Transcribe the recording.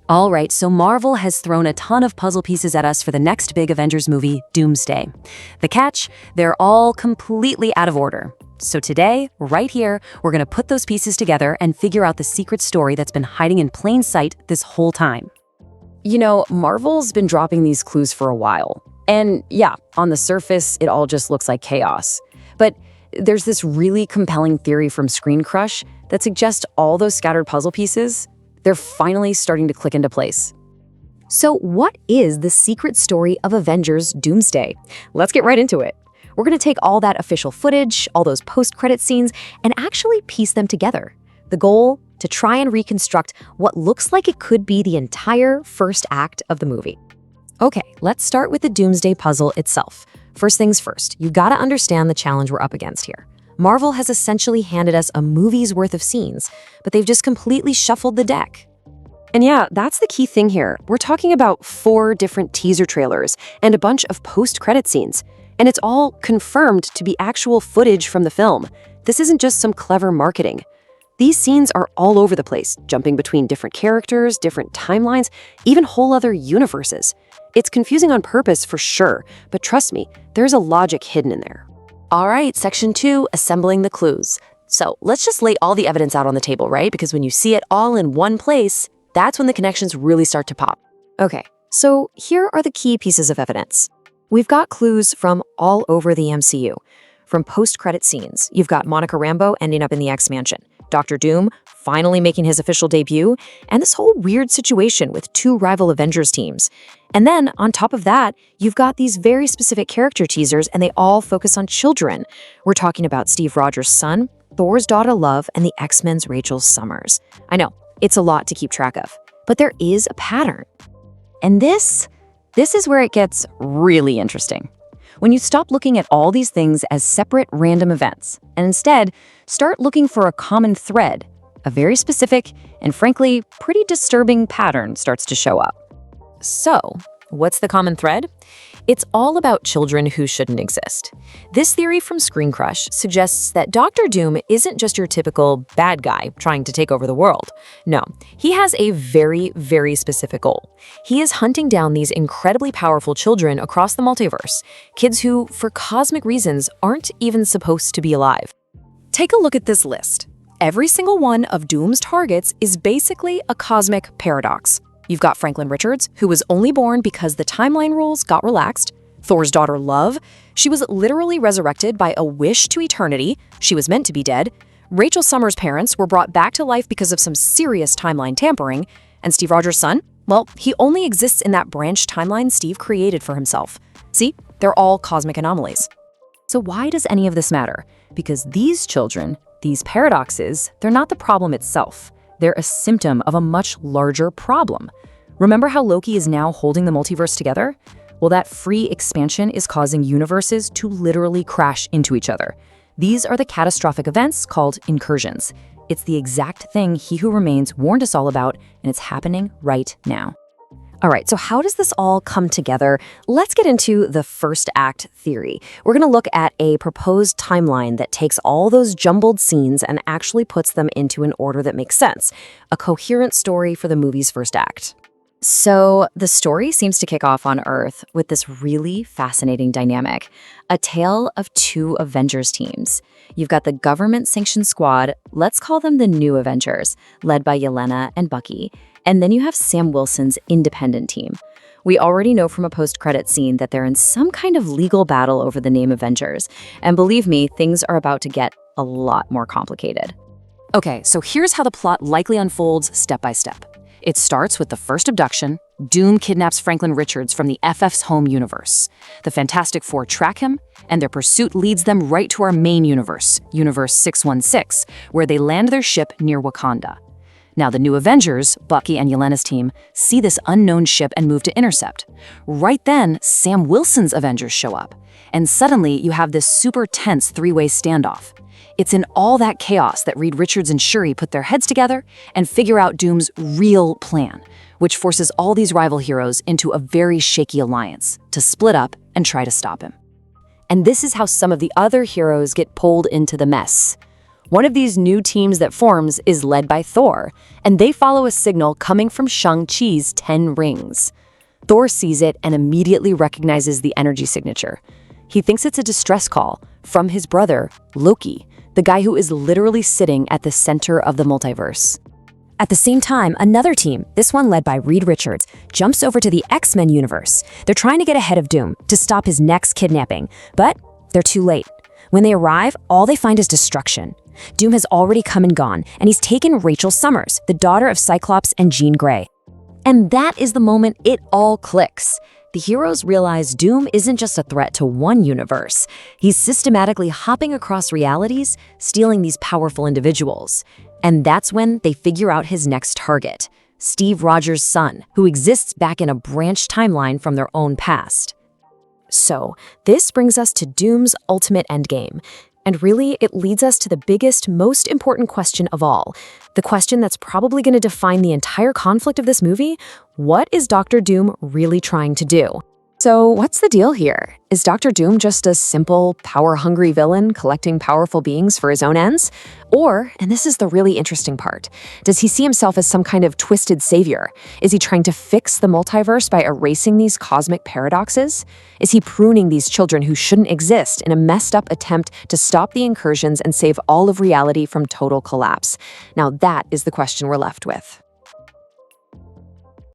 All right, so Marvel has thrown a ton of puzzle pieces at us for the next big Avengers movie, Doomsday. The catch? They're all completely out of order. So today, right here, we're going to put those pieces together and figure out the secret story that's been hiding in plain sight this whole time. You know, Marvel's been dropping these clues for a while. And yeah, on the surface, it all just looks like chaos. But there's this really compelling theory from Screen Crush that suggests all those scattered puzzle pieces, they're finally starting to click into place. So what is the secret story of Avengers Doomsday? Let's get right into it. We're going to take all that official footage, all those post-credit scenes, and actually piece them together. The goal? To try and reconstruct what looks like it could be the entire first act of the movie. Okay, let's start with the Doomsday puzzle itself. First things first, you gotta understand the challenge we're up against here. Marvel has essentially handed us a movie's worth of scenes, but they've just completely shuffled the deck. And yeah, that's the key thing here. We're talking about 4 different teaser trailers and a bunch of post-credit scenes. And it's all confirmed to be actual footage from the film. This isn't just some clever marketing. These scenes are all over the place, jumping between different characters, different timelines, even whole other universes. It's confusing on purpose for sure, but trust me, there's a logic hidden in there. All right, section 2, assembling the clues. So let's just lay all the evidence out on the table, right? Because when you see it all in one place, that's when the connections really start to pop. Okay, so here are the key pieces of evidence. We've got clues from all over the MCU. From post-credit scenes, you've got Monica Rambeau ending up in the X-Mansion, Dr. Doom finally making his official debut, and this whole weird situation with 2 rival Avengers teams. And then, on top of that, you've got these very specific character teasers, and they all focus on children. We're talking about Steve Rogers' son, Thor's daughter Love, and the X-Men's Rachel Summers. I know, it's a lot to keep track of, but there is a pattern. And this is where it gets really interesting. When you stop looking at all these things as separate random events, and instead start looking for a common thread, a very specific and frankly pretty disturbing pattern starts to show up. So, what's the common thread? It's all about children who shouldn't exist. This theory from Screen Crush suggests that Dr. Doom isn't just your typical bad guy trying to take over the world. No, he has a very, very specific goal. He is hunting down these incredibly powerful children across the multiverse, kids who, for cosmic reasons, aren't even supposed to be alive. Take a look at this list. Every single one of Doom's targets is basically a cosmic paradox. You've got Franklin Richards, who was only born because the timeline rules got relaxed. Thor's daughter Love, she was literally resurrected by a wish to eternity. She was meant to be dead. Rachel Summers' parents were brought back to life because of some serious timeline tampering. And Steve Rogers' son, well, he only exists in that branched timeline Steve created for himself. See, they're all cosmic anomalies. So why does any of this matter? Because these children, these paradoxes, they're not the problem itself. They're a symptom of a much larger problem. Remember how Loki is now holding the multiverse together? Well, that free expansion is causing universes to literally crash into each other. These are the catastrophic events called incursions. It's the exact thing He Who Remains warned us all about, and it's happening right now. All right, so how does this all come together? Let's get into the first act theory. We're going to look at a proposed timeline that takes all those jumbled scenes and actually puts them into an order that makes sense. A coherent story for the movie's first act. So the story seems to kick off on Earth with this really fascinating dynamic. A tale of 2 Avengers teams. You've got the government-sanctioned squad, let's call them the New Avengers, led by Yelena and Bucky. And then you have Sam Wilson's independent team. We already know from a post-credit scene that they're in some kind of legal battle over the name Avengers. And believe me, things are about to get a lot more complicated. Okay, so here's how the plot likely unfolds step by step. It starts with the first abduction. Doom kidnaps Franklin Richards from the FF's home universe. The Fantastic Four track him, and their pursuit leads them right to our main universe, Universe 616, where they land their ship near Wakanda. Now, the New Avengers, Bucky and Yelena's team, see this unknown ship and move to intercept. Right then, Sam Wilson's Avengers show up. And suddenly, you have this super tense 3-way standoff. It's in all that chaos that Reed Richards and Shuri put their heads together and figure out Doom's real plan, which forces all these rival heroes into a very shaky alliance to split up and try to stop him. And this is how some of the other heroes get pulled into the mess. One of these new teams that forms is led by Thor, and they follow a signal coming from Shang-Chi's 10 rings. Thor sees it and immediately recognizes the energy signature. He thinks it's a distress call from his brother, Loki, the guy who is literally sitting at the center of the multiverse. At the same time, another team, this one led by Reed Richards, jumps over to the X-Men universe. They're trying to get ahead of Doom to stop his next kidnapping, but they're too late. When they arrive, all they find is destruction. Doom has already come and gone, and he's taken Rachel Summers, the daughter of Cyclops and Jean Grey. And that is the moment it all clicks. The heroes realize Doom isn't just a threat to one universe. He's systematically hopping across realities, stealing these powerful individuals. And that's when they figure out his next target, Steve Rogers' son, who exists back in a branched timeline from their own past. So, this brings us to Doom's ultimate endgame. And really, it leads us to the biggest, most important question of all. The question that's probably going to define the entire conflict of this movie: what is Dr. Doom really trying to do? So what's the deal here? Is Dr. Doom just a simple, power-hungry villain collecting powerful beings for his own ends? Or, and this is the really interesting part, does he see himself as some kind of twisted savior? Is he trying to fix the multiverse by erasing these cosmic paradoxes? Is he pruning these children who shouldn't exist in a messed-up attempt to stop the incursions and save all of reality from total collapse? Now that is the question we're left with.